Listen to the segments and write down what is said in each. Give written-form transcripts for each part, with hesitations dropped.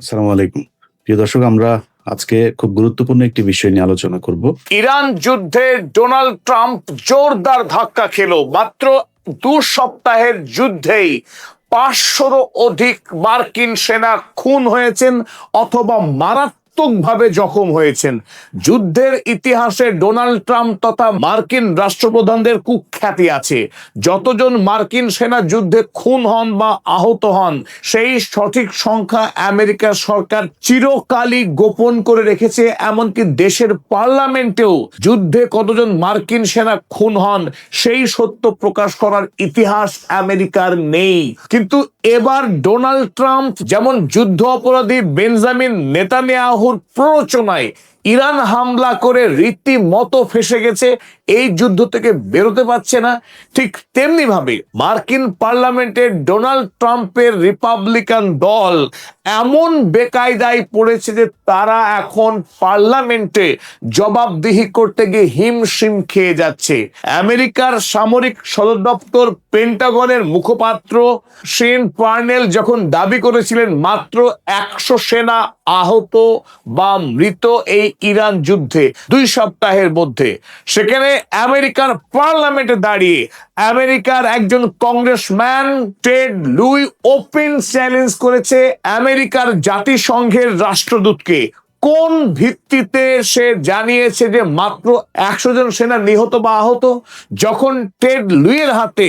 আসসালামু আলাইকুম। প্রিয় দর্শক, আমরা আজকে খুব গুরুত্বপূর্ণ একটি বিষয় নিয়ে আলোচনা করব। ইরান যুদ্ধে ডোনাল্ড ট্রাম্প জোরদার ধাক্কা খেলো। মাত্র 2 সপ্তাহের যুদ্ধেই 500রও অধিক মার্কিন সেনা খুন হয়েছেন অথবা মারাত্মকভাবে জখম হয়েছেন। যুদ্ধের ইতিহাসে ডোনাল্ড ট্রাম্প তথা মার্কিন রাষ্ট্রপ্রধানদের কুখ্যাতি আছে। যতজন মার্কিন সেনা যুদ্ধে খুন হন বা আহত হন সেই সঠিক সংখ্যা আমেরিকার সরকার চিরকালই গোপন করে রেখেছে। এমনকি দেশের পার্লামেন্টেও যুদ্ধে কতজন মার্কিন সেনা খুন হন সেই সত্য প্রকাশ করার ইতিহাস আমেরিকার নেই। কিন্তু এবার ডোনাল্ড ট্রাম্প যেমন যুদ্ধ অপরাধী বেঞ্জামিন নেতানিয়াহুর প্ররোচনায় ইরান হামলা করে রীতিমতো ফেঁসে গেছে, এই যুদ্ধ থেকে বেরোতে পারছে না, ঠিক তেমনি ভাবে মার্কিন পার্লামেন্টে ডোনাল্ড ট্রাম্পের রিপাবলিকান দল এমন বেকায়দায় পড়েছে যে তারা এখন পার্লামেন্টে জবাবদিহি করতে গিয়ে হিমশিম খেয়ে যাচ্ছে। আমেরিকার সামরিক সদর দপ্তর পেন্টাগনের মুখপাত্র শেন পার্নেল যখন দাবি করেছিলেন মাত্র 100 সেনা আহত বা মৃত এই ইরান যুদ্ধে 2 সপ্তাহের মধ্যে, সেখানে আমেরিকার পার্লামেন্টে দাঁড়িয়ে আমেরিকার একজন congressman Ted Lieu open challenge করেছে আমেরিকার জাতিসংঘের রাষ্ট্রদূতকে। কোন ভিত্তিতে সে জানিয়েছে যে মাত্র 100 জন সেনা নিহত বা আহত, যখন টেড লুইয়ের হাতে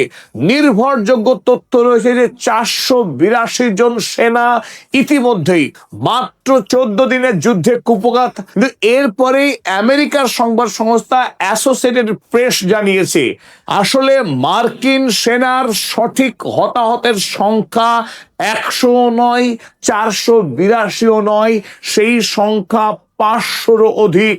নির্ভরযোগ্য তথ্য রয়েছে যে 482 জন সেনা ইতিমধ্যেই মাত্র 14 দিনের যুদ্ধে কুপঘাত। কিন্তু এরপরেই আমেরিকার সংবাদ সংস্থা অ্যাসোসিয়েটেড প্রেস জানিয়েছে আসলে মার্কিন সেনার সঠিক হতাহতের সংখ্যা 100 নয়, 482 নয়, সেই সংখ্যা 500রও অধিক।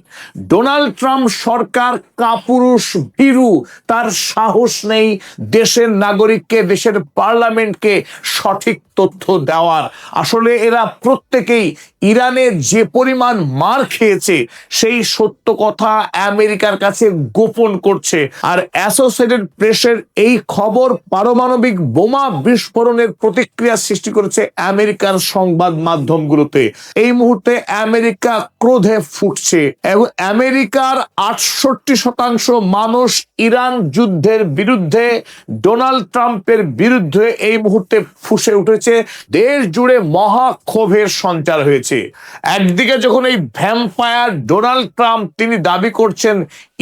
ডোনাল্ড ট্রাম্প সরকার কাপুরুষ, ভীরু, তার সাহস নেই দেশের নাগরিককে, দেশের পার্লামেন্টকে সঠিক তথ্য দেওয়ার। আসলে এরা প্রত্যেকেই ইরানে যে পরিমাণ মার খেয়েছে সেই সত্য কথা আমেরিকার কাছে গোপন করছে। আর অ্যাসোসিয়েটেড প্রেসের এই খবর পারমাণবিক বোমা বিস্ফোরণের প্রতিক্রিয়া সৃষ্টি করেছে আমেরিকার সংবাদ মাধ্যমগুলোতে। এই মুহূর্তে আমেরিকা ক্রোধে ফুটছে এবং আমেরিকার 68% মানুষ ইরান যুদ্ধের বিরুদ্ধে, ডোনাল্ড ট্রাম্পের বিরুদ্ধে এই মুহূর্তে ফুঁসে উঠেছে। দেশ জুড়ে মহা ক্ষোভের সঞ্চার হয়েছে। একদিকে যখন এই ভ্যাম্পায়ার ডোনাল্ড ট্রাম্প তিনি দাবি করছেন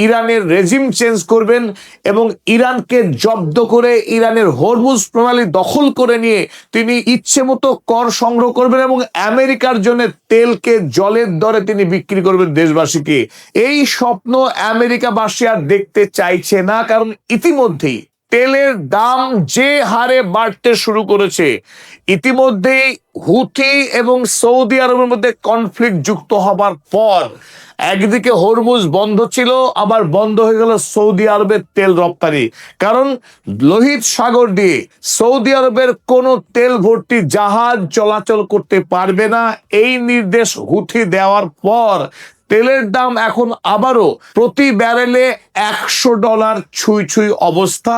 ইরানের রেজিম চেঞ্জ করবেন এবং ইরানকে জব্দ করে ইরানের হরমুজ প্রণালী দখল করে নিয়ে তিনি ইচ্ছে মতো কর সংগ্রহ করবেন এবং আমেরিকার জন্য তেলকে জলের দরে তিনি বিক্রি করবেন দেশবাসীকে, এই স্বপ্ন আমেরিকাবাসী আর দেখতে চাইছে না। কারণ ইতিমধ্যেই তেলের দাম যে হারে বাড়তে শুরু করেছে, ইতিমধ্যেই হুথি এবং সৌদি আরবের মধ্যে কনফ্লিক্ট যুক্ত হবার পর একদিকে হরমুজ বন্ধ ছিল, আবার বন্ধ হয়ে গেল সৌদি আরবের তেল রপ্তানি। কারণ লোহিত সাগর দিয়ে সৌদি আরবের কোনো তেল ভর্তি জাহাজ চলাচল করতে পারবে না, এই নির্দেশ হুথি দেওয়ার পর তেলের দাম এখন আবারও প্রতি ব্যারেলে $100 ছুঁই ছুঁই অবস্থা।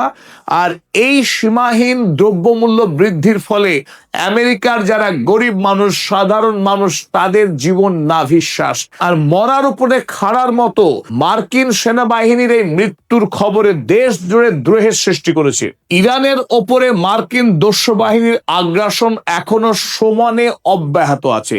আর এই সীমাহীন দ্রব্যমূল্য বৃদ্ধির ফলে আমেরিকার যারা গরিব মানুষ, সাধারণ মানুষ, তাদের জীবন নাভিশ্বাস। আর মরার উপরে খাড়ার মতো মার্কিন সেনাবাহিনীর এই মৃত্যুর খবরে দেশ জুড়ে দ্রোহের সৃষ্টি করেছে। ইরানের ওপরে মার্কিন দস্যু বাহিনীর আগ্রাসন এখনো সমানে অব্যাহত আছে।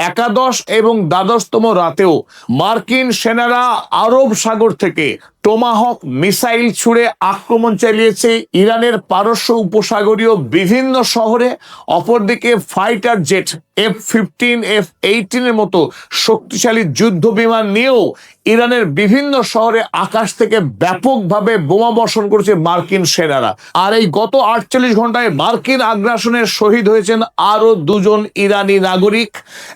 একাদশ এবং দ্বাদশতম রাতেও মার্কিন সেনারা আরব সাগর থেকে টোমাহক মিসাইল ছুড়ে আক্রমণ চালিয়েছে ইরানের পারস্য উপসাগরীয় বিভিন্ন শহরে। অপরদিকে ফাইটার জেট F-15, F-18 এর মতো শক্তিশালী যুদ্ধ বিমান নিয়েও ইরানের বিভিন্ন শহরে আকাশ থেকে ব্যাপকভাবে বোমা বর্ষণ করেছে মার্কিন সেনারা। আর এই গত 48 ঘন্টায় মার্কিন আগ্রাসনের শহীদ হয়েছেন আরো 2 জন ইরানি নাগরিক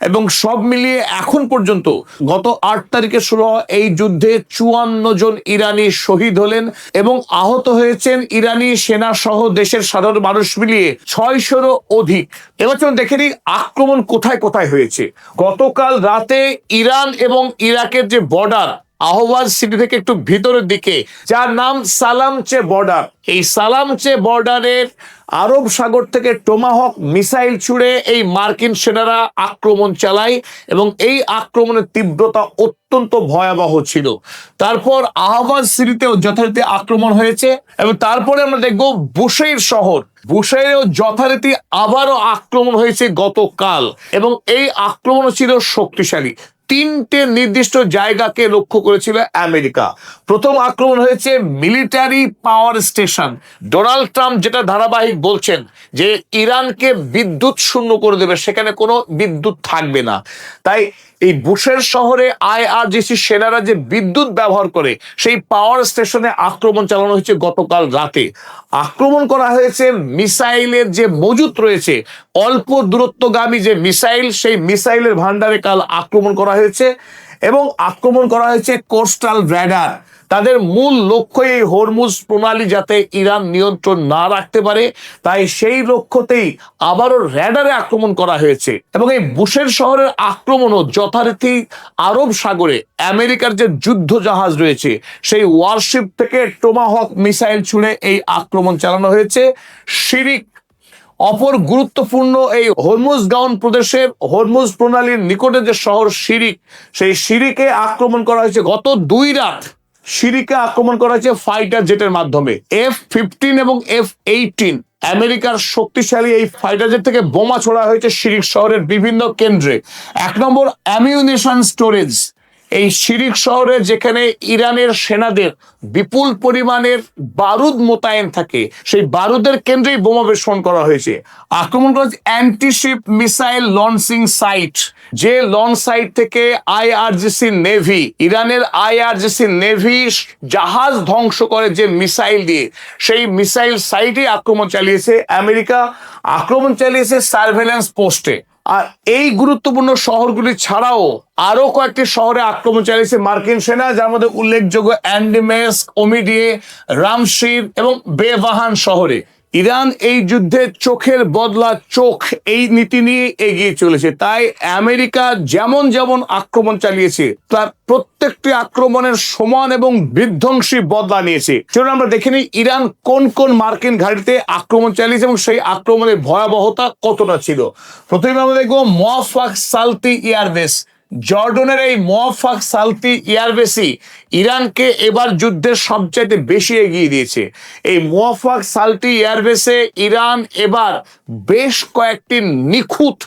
এবং সব মিলিয়ে এখন পর্যন্ত গত 8 তারিখে শুরু হওয়া এই যুদ্ধে 54 জন ইরানি শহীদ হলেন এবং আহত হয়েছেন ইরানি সেনা সহ দেশের সাধারণ মানুষ মিলিয়ে 600রও অধিক। এবার চলুন দেখে নিই আক্রমণ কোথায় কোথায় হয়েছে। গতকাল রাতে ইরান এবং ইরাকের যে বর্ডার, আহওয়াজ সিটি থেকে একটু ভিতরের দিকে, যার নাম সালামচে বর্ডার। এই সালামচে বর্ডারের আরব সাগর থেকে টোমাহক মিসাইল ছুড়ে এই মার্কিন সেনারা আক্রমণ চালায় এবং এই আক্রমণের তীব্রতা অত্যন্ত ভয়াবহ ছিল। তারপর আহওয়াজ সিটিতেও যথারীতি আক্রমণ হয়েছে এবং তারপরে আমরা দেখব বুশেইর শহর, বুশেইরেও যথারীতি আবারও আক্রমণ হয়েছে গতকাল এবং এই আক্রমণ ছিল শক্তিশালী। তিনটে নির্দিষ্ট জায়গাকে লক্ষ্য করেছিল আমেরিকা। প্রথম আক্রমণ হয়েছে military power station. Donald Trump যেটা ধারাবাহিক বলছেন যে ইরানকে বিদ্যুৎ শূন্য করে দেবে, সেখানে কোনো বিদ্যুৎ থাকবে না। তাই এই বুশের শহরে আইআরজিসি সেনারা যে বিদ্যুৎ ব্যবহার করে সেই পাওয়ার স্টেশনে আক্রমণ চালানো হয়েছে গতকাল রাতে। আক্রমণ করা হয়েছে মিসাইলের যে মজুত রয়েছে, অল্প দূরত্বগামী যে মিসাইল, সেই মিসাইলের ভান্ডারে কাল আক্রমণ করা হয়েছে এবং আক্রমণ করা হয়েছে কোস্টাল র্যাডার। তাদের মূল লক্ষ্য এই হরমুজ প্রণালী যাতে ইরান নিয়ন্ত্রণ না রাখতে পারে, তাই সেই লক্ষ্যতেই আবারও র্যাডারে আক্রমণ করা হয়েছে। এবং এই বুশের শহরের আক্রমণও যথারীতি আরব সাগরে আমেরিকার যে যুদ্ধ জাহাজ রয়েছে সেই ওয়ারশিপ থেকে টোমাহক মিসাইল ছুড়ে এই আক্রমণ চালানো হয়েছে। শিরিক, অপর গুরুত্বপূর্ণ এই হরমুজগাউন প্রদেশের হরমুজ প্রণালীর নিকটে যে শহর শিরিক, সেই শিরিকে আক্রমণ করা হয়েছে গত 2 রাত। শিরিকে আক্রমণ করা হয়েছে ফাইটার জেটের মাধ্যমে। F-15 এবং F-18 আমেরিকার শক্তিশালী এই ফাইটার জেট থেকে বোমা ছোড়া হয়েছে শিরিক শহরের বিভিন্ন কেন্দ্রে। 1 নম্বর অ্যামিউনিশন স্টোরেজ, এই শিরিক শহরে যেখানে ইরানের সেনাদের বিপুল পরিমাণের বারুদ মোতায়েন থাকে, সেই বারুদের কেন্দ্রেই বোমা বিস্ফোরণ করা হয়েছে। আক্রমণ করা হয়েছে অ্যান্টিশিপ মিসাইল লঞ্চিং সাইট, যে লঞ্চ সাইট থেকে আইআরজিসি নেভি, ইরানের আইআরজিসি নেভি জাহাজ ধ্বংস করে যে মিসাইল দিয়ে, সেই মিসাইল সাইটে আক্রমণ চালিয়েছে আমেরিকা। আক্রমণ চালিয়েছে সার্ভেলেন্স পোস্টে। আর এই গুরুত্বপূর্ণ শহরগুলি ছাড়াও আরো কয়েকটি শহরে আক্রমণ চালিয়েছে মার্কিন সেনা, যার মধ্যে উল্লেখযোগ্য অ্যান্ডিমেস্ক, ওমিডিয়ে, রামশির এবং বেবাহান শহরে। ইরান এই যুদ্ধে চোখের বদলা চোখ এই নীতি নিয়ে এগিয়ে চলেছে। তাই আমেরিকা যেমন যেমন আক্রমণ চালিয়েছে তার প্রত্যেকটি আক্রমণের সমান এবং বিধ্বংসী বদলা নিয়েছে। চলুন আমরা দেখে নিই ইরান কোন কোন মার্কিন ঘাঁটিতে আক্রমণ চালিয়েছে এবং সেই আক্রমণের ভয়াবহতা কতটা ছিল। প্রথমে আমরা দেখবো মোয়াফাক সালতি এয়ারবেস। জর্ডনের এই মোয়াফাক সালতি এয়ারবেসই ইরানকে এবার যুদ্ধের সবচাইতে বেশি এগিয়ে দিয়েছে। এই মোয়াফাক সালতি এয়ারবেসে ইরান এবার বেশ কয়েকটি নিখুঁত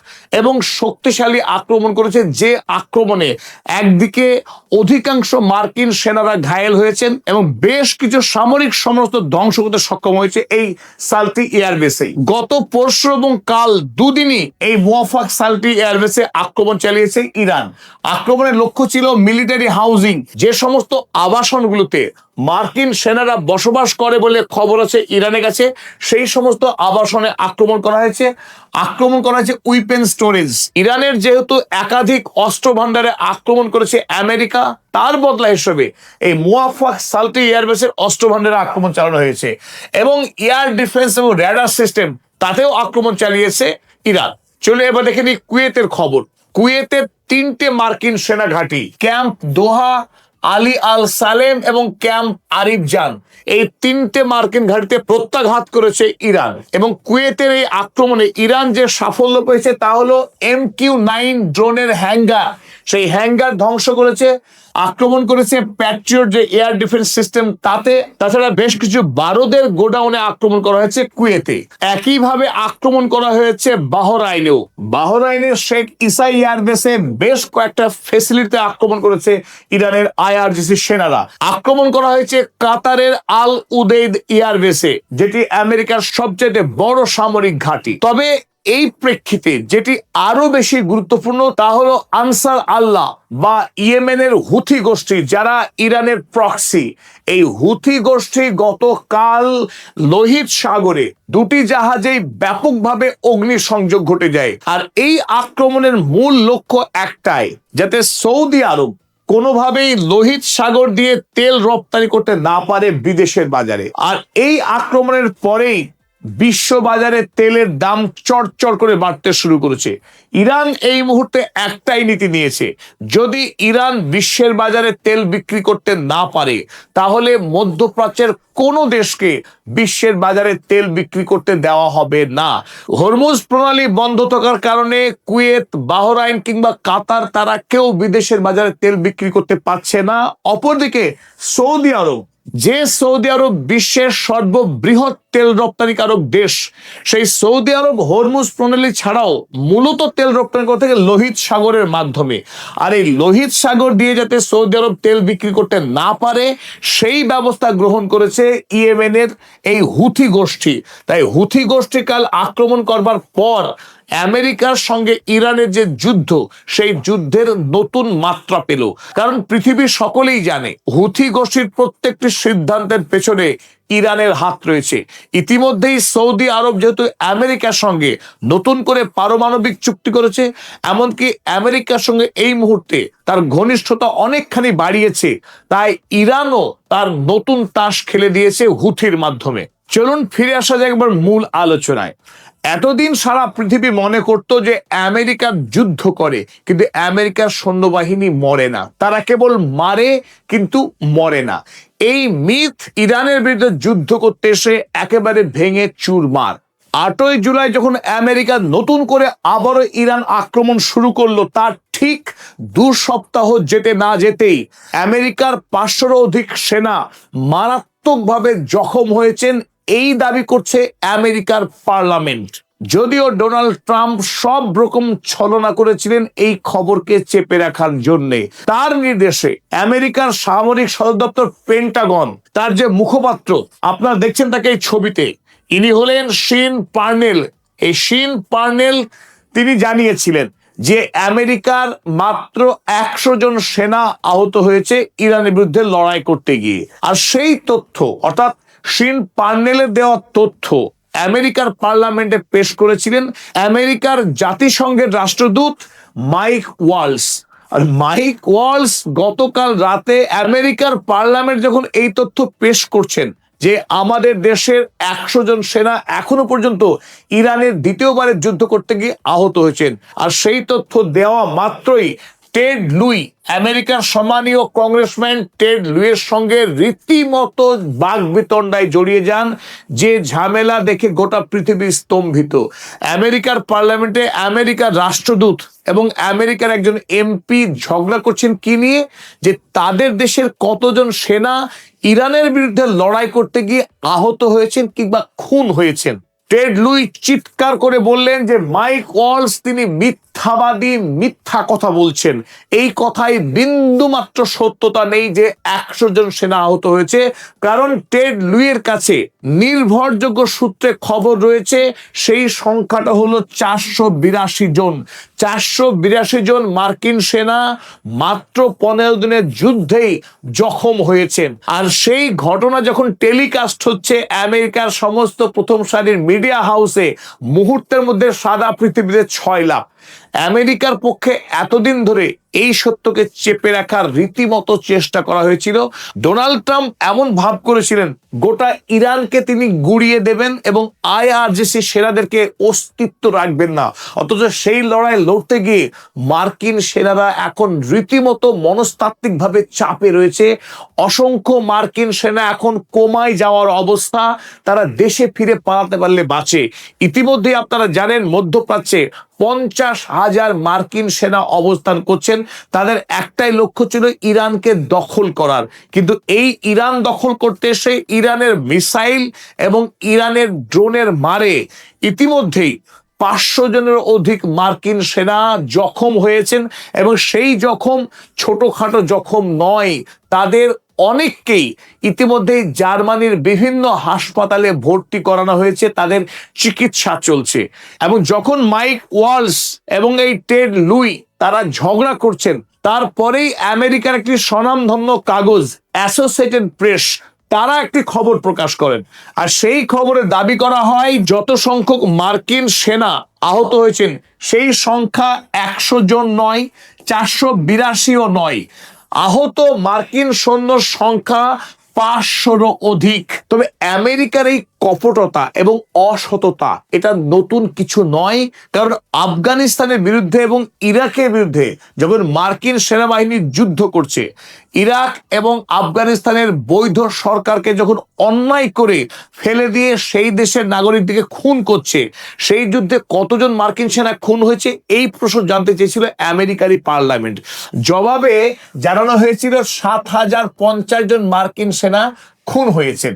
এবং শক্তিশালী আক্রমণ করেছে, যে আক্রমণে একদিকে অধিকাংশ মার্কিন সেনারা ঘায়েল হয়েছেন এবং বেশ কিছু সামরিক সমর্থন ধ্বংস করতে সক্ষম হয়েছে এই সালতি এয়ারবেসে। গত পরশু এবং কাল দুদিনই এই মোয়াফাক সালতি এয়ারবেসে আক্রমণ চালিয়েছে ইরান। আক্রমণের লক্ষ্য ছিল মিলিটারি হাউজিং, যে সমস্ত আবাসনগুলোতে মার্কিন সেনারা বসবাস করে বলে খবর আছে ইরানের কাছে, সেই সমস্ত আবাসনে আক্রমণ করা হয়েছে। আক্রমণ করা হয়েছে উইপেন স্টোরেজ। ইরানের যেহেতু একাধিক অস্ত্র ভান্ডারে আক্রমণ করেছে আমেরিকা, তার বদলা হিসেবে এই মোয়াফাক সালতি এয়ারবেসের অস্ত্র ভান্ডারে আক্রমণ চালানো হয়েছে এবং এয়ার ডিফেন্স এবং র্যাডার সিস্টেম তাতেও আক্রমণ চালিয়েছে ইরান। চলে এবার দেখে নিই কুয়েতের খবর। কুয়েতের 3টে মার্কিন সেনা ঘাঁটি, ক্যাম্প দোহা, আলী আল সালেম এবং ক্যাম্প আরিফজান, এই 3টে মার্কিন ঘাঁটিতে প্রত্যাঘাত করেছে ইরান। এবং কুয়েতের এই আক্রমণে ইরান যে সাফল্য পেয়েছে তা হলো MQ-9 ড্রোনের হ্যাঙ্গার, সেই হ্যাঙ্গার ধ্বংস করেছে। আক্রমণ করেছে প্যাট্রিয়ট যে এয়ার ডিফেন্স সিস্টেম তাতে। তাছাড়া বেশ কিছু বারুদের গোডাউনে আক্রমণ করা হয়েছে কুয়েতে। একইভাবে আক্রমণ করা হয়েছে বাহরাইনেও। বাহরাইনের শেখ ইসা এয়ারবেসে বেশ কয়েকটা ফেসিলিটিতে আক্রমণ করেছে ইরানের আইআরজিসি সেনারা। আক্রমণ করা হয়েছে কাতারের আল উদেইদ এয়ারবেসে, যেটি আমেরিকার সবচেয়ে বড় সামরিক ঘাঁটি। তবে এই প্রেক্ষিতে যেটি আরো বেশি গুরুত্বপূর্ণ তা হলো আনসার আল্লাহ বা ইয়েমেনের হুথি গোষ্ঠী, যারা ইরানের প্রক্সি। এই হুথি গোষ্ঠী গতকাল লোহিত সাগরে 2টি জাহাজেই ব্যাপকভাবে অগ্নিসংযোগ ঘটে যায়। আর এই আক্রমণের মূল লক্ষ্য একটাই, যাতে সৌদি আরব কোনোভাবেই লোহিত সাগর দিয়ে তেল রপ্তানি করতে না পারে বিদেশের বাজারে। আর এই আক্রমণের পরেই বিশ্ব বাজারে তেলের দাম চড়চড় করে বাড়তে শুরু করেছে। ইরান এই মুহূর্তে একটাই নীতি নিয়েছে, যদি ইরান বিশ্বের বাজারে তেল বিক্রি করতে না পারে তাহলে মধ্যপ্রাচ্যের কোনো দেশকে বিশ্বের বাজারে তেল বিক্রি করতে দেওয়া হবে না। হরমুজ প্রণালী বন্ধ থাকার কারণে কুয়েত, বাহরাইন কিংবা কাতার তারা কেউ বিদেশের বাজারে তেল বিক্রি করতে পারছে না। অপরদিকে সৌদি আরব, যে সৌদি আরব বিশ্বের সর্ববৃহৎ তেল রপ্তানিকারক দেশ, সেই সৌদি আরব হরমুজ প্রণালী ছাড়াও মূলত তেল রপ্তানি করে থাকে লোহিত সাগরের মাধ্যমে। আর এই লোহিত সাগর দিয়ে যাতে সৌদি আরব তেল বিক্রি করতে না পারে সেই ব্যবস্থা গ্রহণ করেছে ইয়েমেনের এই হুথি গোষ্ঠী। তাই হুথি গোষ্ঠী কাল আক্রমণ করবার পর আমেরিকার সঙ্গে ইরানের যে যুদ্ধ, সেই যুদ্ধের নতুন মাত্রা পেল। কারণ পৃথিবীর সকলেই জানে হুথি গোষ্ঠীর প্রত্যেকটি সিদ্ধান্তের পেছনে ইরানের হাত রয়েছে। ইতিমধ্যেই সৌদি আরব যেহেতু আমেরিকার সঙ্গে নতুন করে পারমাণবিক চুক্তি করেছে, এমনকি আমেরিকার সঙ্গে এই মুহূর্তে তার ঘনিষ্ঠতা অনেকখানি বাড়িয়েছে, তাই ইরানও তার নতুন তাস খেলে দিয়েছে হুথির মাধ্যমে। চলুন ফিরে আসা যাক একবার মূল আলোচনায়। এতদিন সারা পৃথিবী মনে করত যে আমেরিকা যুদ্ধ করে কিন্তু আমেরিকার সৈন্যবাহিনী মরে না, তারা কেবল মারে কিন্তু মরে না। এই মিথ ইরানের বিরুদ্ধে যুদ্ধ করতে এসে একেবারে ভেঙে চুরমার। 8ই জুলাই যখন আমেরিকা নতুন করে আবারও ইরান আক্রমণ শুরু করলো, তার ঠিক 2 সপ্তাহ যেতে না যেতেই আমেরিকার 500-এরও অধিক সেনা মারাত্মকভাবে জখম হয়েছেন, এই দাবি করছে আমেরিকার পার্লামেন্ট। যদিও ডোনাল্ড ট্রাম্প সব রকম ছলনা করেছিলেন এই খবরকে চেপে রাখার জন্য, তার নির্দেশে আমেরিকার সামরিক সদর দপ্তর পেন্টাগন, তার যে মুখপাত্র আপনারা দেখছেন তাকে এই ছবিতে, ইনি হলেন শিন পার্নেল। এই শিন পার্নেল তিনি জানিয়েছিলেন যে আমেরিকার মাত্র 100 জন সেনা আহত হয়েছে ইরানের বিরুদ্ধে লড়াই করতে গিয়ে। আর সেই তথ্য, অর্থাৎ শিন পার্নেলের দেওয়া তথ্য আমেরিকার পার্লামেন্টে পেশ করেছিলেন আমেরিকার জাতিসংঘের রাষ্ট্রদূত মাইক ওয়ালস। আর মাইক ওয়ালস গতকাল রাতে আমেরিকার পার্লামেন্ট যখন এই তথ্য পেশ করছেন যে আমাদের দেশের 100 জন সেনা এখনো পর্যন্ত ইরানের দ্বিতীয়বারের যুদ্ধ করতে গিয়ে আহত হয়েছেন, আর সেই তথ্য দেওয়া মাত্রই টেড লুই, আমেরিকার সম্মানীয় কংগ্রেসম্যান টেড লুইয়ের সঙ্গে রীতিমতো বাগবিতণ্ডায় জড়িয়ে যান, যে ঝামেলা দেখে গোটা পৃথিবী স্তম্ভিত। আমেরিকার পার্লামেন্টে আমেরিকার রাষ্ট্রদূত এবং আমেরিকার একজন এমপি ঝগড়া করছেন কি নিয়ে, যে তাদের দেশের কতজন সেনা ইরানের বিরুদ্ধে লড়াই করতে গিয়ে আহত হয়েছেন কিংবা খুন হয়েছেন। টেড লুই চিৎকার করে বললেন যে মাইক ওয়ালস তিনি মিথ্যাবাদী, মিথ্যা কথা বলছেন, এই কথায় বিন্দু মাত্র সত্যতা নেই যে 100 জন সেনা আহত হয়েছে। কারণ টেড লুইয়ের কাছে নির্ভরযোগ্য সূত্রে খবর রয়েছে, সেই সংখ্যাটা হলো 482 জন। 482 জন মার্কিন সেনা মাত্র 15 দিনের যুদ্ধেই জখম হয়েছেন। আর সেই ঘটনা যখন টেলিকাস্ট হচ্ছে আমেরিকার সমস্ত প্রথম সারির মিডিয়া হাউসে, মুহূর্তের মধ্যে সারা পৃথিবীতে 6 লাখ। আমেরিকার পক্ষে এতদিন ধরে এই সত্যকে চেপে রাখার রীতিমতো চেষ্টা করা হয়েছিল। ডোনাল্ড ট্রাম্প এমন ভাব করেছিলেন গোটা ইরানকে তিনি গুড়িয়ে দেবেন এবং আইআরজিসি সেনাদেরকে অস্তিত্ব রাখবেন না। অথচ সেই লড়াই লড়তে গিয়ে মার্কিন সেনারা এখন রীতিমতো মনস্তাত্ত্বিকভাবে চাপে রয়েছে। অসংখ্য মার্কিন সেনা এখন কোমায় যাওয়ার অবস্থা, তারা দেশে ফিরে পালাতে পারলে বাঁচে। ইতিমধ্যে আপনারা জানেন মধ্যপ্রাচ্যে 50,000 মার্কিন সেনা অবস্থান করছেন। তাদের একটাই লক্ষ্য ছিল ইরানকে দখল করার, কিন্তু এই ইরান দখল করতে এসে ইরানের মিসাইল এবং ইরানের ড্রোনের মারে ইতিমধ্যেই 500 জনের অধিক মার্কিন সেনা জখম হয়েছেন। এবং সেই জখম ছোটখাটো জখম নয়, তাদের অনেককেই ইতিমধ্যেই জার্মানির বিভিন্ন হাসপাতালে ভর্তি করানো হয়েছে, তাদের চিকিৎসা চলছে। এবং যখন মাইক ওয়ালস এবং এই টেড লুই তারা ঝগড়া করছেন, তারপরেই আমেরিকার একটি স্বনামধন্য কাগজ অ্যাসোসিয়েটেড প্রেস তারা একটি খবর প্রকাশ করেন। আর সেই খবরে দাবি করা হয় যত সংখ্যক মার্কিন সেনা আহত হয়েছেন সেই সংখ্যা 100 জন নয়, 482ও নয়। আহত মার্কিন সৈন্য সংখ্যা 500রও অধিক। তবে আমেরিকার এই কপটতা এবং অসততা এটা নতুন কিছু নয়, কারণ আফগানিস্তানের বিরুদ্ধে এবং ইরাকের বিরুদ্ধে যখন মার্কিন সেনাবাহিনী যুদ্ধ করছে, ইরাক এবং আফগানিস্তানের বৈধ সরকারকে যখন অন্যায় করে ফেলে দিয়ে সেই দেশের নাগরিকদেরকে খুন করছে, সেই যুদ্ধে কতজন মার্কিন সেনা খুন হয়েছে এই প্রশ্ন জানতে চেয়েছিল আমেরিকারই পার্লামেন্ট। জবাবে জানানো হয়েছিল 7,050 জন মার্কিন সেনা খুন হয়েছেন।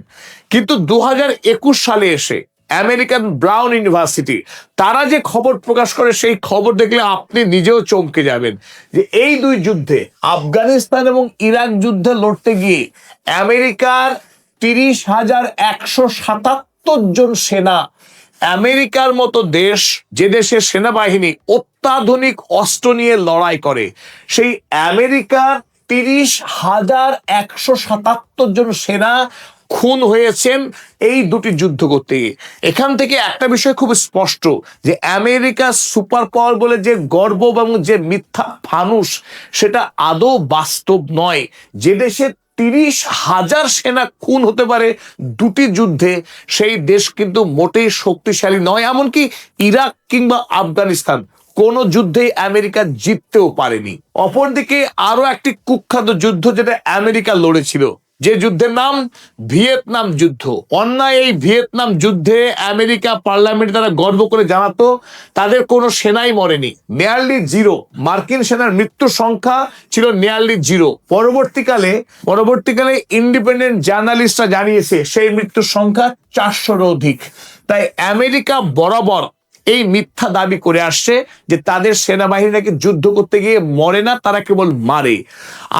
কিন্তু 2021 সালে এসে আমেরিকান ব্রাউন ইউনিভার্সিটি তারা যে খবর প্রকাশ করে, সেই খবর দেখলে আপনি নিজেও চমকে যাবেন যে এই দুই যুদ্ধে, আফগানিস্তান এবং ইরাক যুদ্ধে লড়তে গিয়ে আমেরিকার 30,177 জন সেনা, আমেরিকার মতো দেশ যে দেশের সেনাবাহিনী অত্যাধুনিক অস্ত্র নিয়ে লড়াই করে, সেই আমেরিকার 30,177 জন সেনা খুন হয়েছেন এই দুটি যুদ্ধ করতে গিয়ে। এখান থেকে একটা বিষয় খুব স্পষ্ট যে আমেরিকা সুপার পাওয়ার বলে যে গর্ব এবং যে মিথ্যা ফানুস, সেটা আদৌ বাস্তব নয়। যে দেশে 30,000 সেনা খুন হতে পারে দুটি যুদ্ধে, সেই দেশ কিন্তু মোটেই শক্তিশালী নয়। এমনকি ইরাক কিংবা আফগানিস্তান কোন যুদ্ধেই আমেরিকা জিততেও পারেনি। অপরদিকে আরো একটি কুখ্যাত যুদ্ধ যেটা আমেরিকা লড়েছিল, যে যুদ্ধের নাম ভিয়েতনাম যুদ্ধ। অন্যায় এই ভিয়েতনাম যুদ্ধে আমেরিকা পার্লামেন্ট তারা গর্ব করে জানাতো তাদের কোনো সেনাই মরেনি, নিয়ারলি জিরো। মার্কিন সেনার মৃত্যুর সংখ্যা ছিল নিয়ারলি জিরো। পরবর্তীকালে ইন্ডিপেন্ডেন্ট জার্নালিস্টরা জানিয়েছে সেই মৃত্যুর সংখ্যা 400-রও অধিক। তাই আমেরিকা বরাবর এই মিথ্যা দাবি করে আসছে যে তাদের সেনাবাহিনী নাকি যুদ্ধ করতে গিয়ে মরে না, তারা কেবল মারে।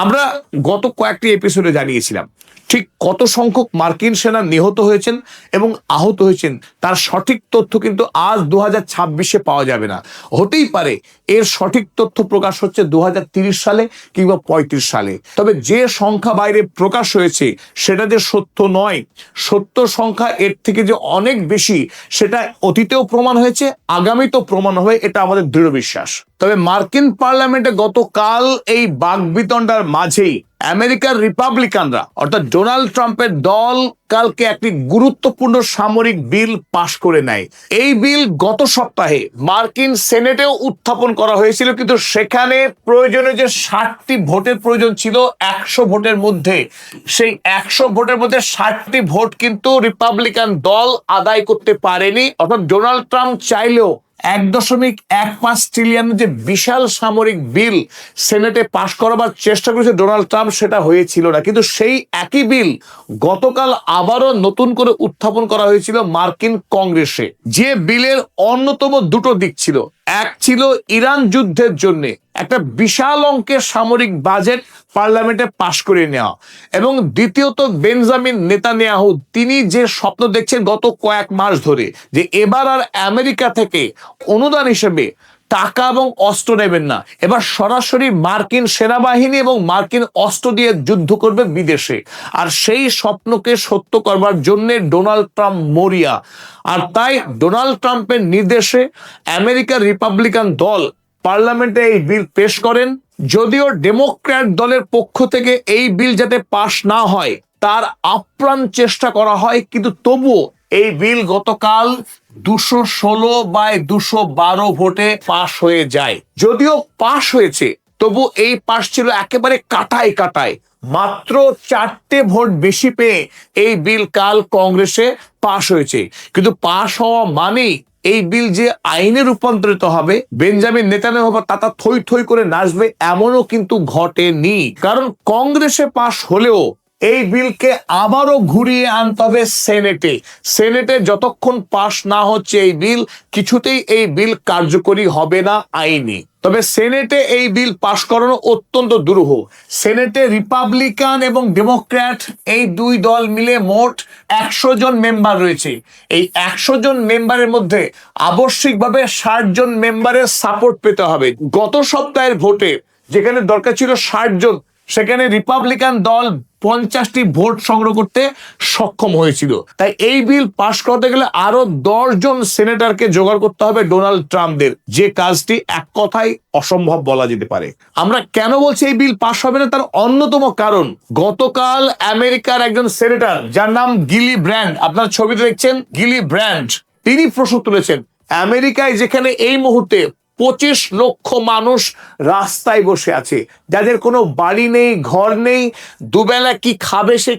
আমরা গত কয়েকটি এপিসোডে জানিয়েছিলাম ঠিক কত সংখ্যক মার্কিন সেনা নিহত হয়েছেন এবং আহত হয়েছেন তার সঠিক তথ্য কিন্তু আজ 2026-এ পাওয়া যাবে না। হতেই পারে এর সঠিক তথ্য প্রকাশ হচ্ছে 2030 সালে কিংবা 35 সালে। তবে যে সংখ্যা বাইরে প্রকাশ হয়েছে সেটা যে সত্য নয়, সত্য সংখ্যা এর থেকে যে অনেক বেশি, সেটা অতীতেও প্রমাণ হয়েছে, আগামীতেও প্রমাণ হবে, এটা আমাদের দৃঢ় বিশ্বাস। তবে মার্কিন পার্লামেন্টে গতকাল এই বাকবিতণ্ডার মাঝেই আমেরিকার রিপাবলিকানরা অর্থাৎ ডোনাল্ড ট্রাম্পের দল কালকে একটি গুরুত্বপূর্ণ সামরিক বিল পাশ করে নেয়। এই বিল গত সপ্তাহে মার্কিন সেনেটেও উত্থাপন করা হয়েছিল, কিন্তু সেখানে প্রয়োজনীয় যে 60টি ভোটের প্রয়োজন ছিল 100 ভোটের মধ্যে, সেই 100 ভোটের মধ্যে 60টি ভোট কিন্তু রিপাবলিকান দল আদায় করতে পারেনি। অর্থাৎ ডোনাল্ড ট্রাম্প চাইলেও 1.15 ট্রিলিয়ন যে বিশাল সামরিক বিল সেনেটে পাশ করাবার চেষ্টা করেছে ডোনাল্ড ট্রাম্প, সেটা হয়েছিল না। কিন্তু সেই একই বিল গতকাল আবারও নতুন করে উত্থাপন করা হয়েছিল মার্কিন কংগ্রেসে। যে বিলের অন্যতম দুটো দিক ছিল, এক ছিল ইরান যুদ্ধের জন্য একটা বিশাল অঙ্কের সামরিক বাজেট পার্লামেন্টে পাশ করে নেওয়া, এবং দ্বিতীয়ত বেঞ্জামিন নেতানিয়াহু তিনি যে স্বপ্ন দেখছেন গত কয়েক মাস ধরে যে এবার আর আমেরিকা থেকে অনুদান হিসেবে টাকা এবং অস্ত্র নেবেন না, এবার সরাসরি মার্কিন সেনাবাহিনী এবং মার্কিন অস্ত্র দিয়ে যুদ্ধ করবে বিদেশে। আর সেই স্বপ্নকে সত্য করবার জন্য ডোনাল্ড ট্রাম্প মরিয়া। আর তাই ডোনাল্ড ট্রাম্পের নির্দেশে আমেরিকার রিপাবলিকান দল পার্লামেন্টে এই বিল পেশ করেন। যদিও ডেমোক্র্যাট দলের পক্ষ থেকে এই বিল যাতে পাশ না হয় তার আপ্রাণ চেষ্টা করা হয়, কিন্তু তবুও এই বিল গতকাল 216/212 ভোটে পাশ হয়ে যায়। যদিও পাশ হয়েছে, তবু এই পাশ ছিল একেবারে কাটায় কাটায়। মাত্র 4টে ভোট বেশি পেয়ে এই বিল কাল কংগ্রেসে পাশ হয়েছে। কিন্তু পাশ হওয়া মানেই এই বিল যে আইনে রূপান্তরিত হবে, বেঞ্জামিন নেতানিয়াহু তাতা থই থই করে নাচবে, এমনও কিন্তু ঘটেনি। কারণ কংগ্রেসে পাশ হলেও এই বিলকে আবারও ঘুরিয়ে আনতে হবে সেনেটে। সেনেটে যতক্ষণ পাশ না হচ্ছে এই বিল, কিছুতেই এই বিল কার্যকরী হবে না আইনি। তবে সেনেটে এই বিল পাশ করানো অত্যন্ত দুরূহ। সেনেটে রিপাবলিকান এবং ডেমোক্র্যাট এই দুই দল মিলে মোট 100 জন মেম্বার রয়েছে। এই 100 জন মেম্বারের মধ্যে আবশ্যিকভাবে 60 জন মেম্বারের সাপোর্ট পেতে হবে। গত সপ্তাহের ভোটে যেখানে দরকার ছিল 60 জন, সেখানে রিপাবলিকান দল 50টি ভোট সংগ্রহ করতে সক্ষম হয়েছিল। তাই এই বিল পাশ করতে গেলে আরো 10 জন সেনেটরকে জোগাড় করতে হবে ডোনাল্ড ট্রাম্পদের, যে কাজটি এক কথায় অসম্ভব বলা যেতে পারে। আমরা কেন বলছি এই বিল পাশ হবে না, তার অন্যতম কারণ গতকাল আমেরিকার একজন সেনেটর, যার নাম গিলি ব্র্যান্ড, আপনার ছবিতে দেখছেন গিলি ব্র্যান্ড, তিনি প্রশ্ন তুলেছেন আমেরিকায় যেখানে এই মুহূর্তে 25 লক্ষ মানুষ রাস্তায় বসে আছে, যাদের কোনো বাড়ি নেই, ঘর নেই, দুবেলা কি খাবে সে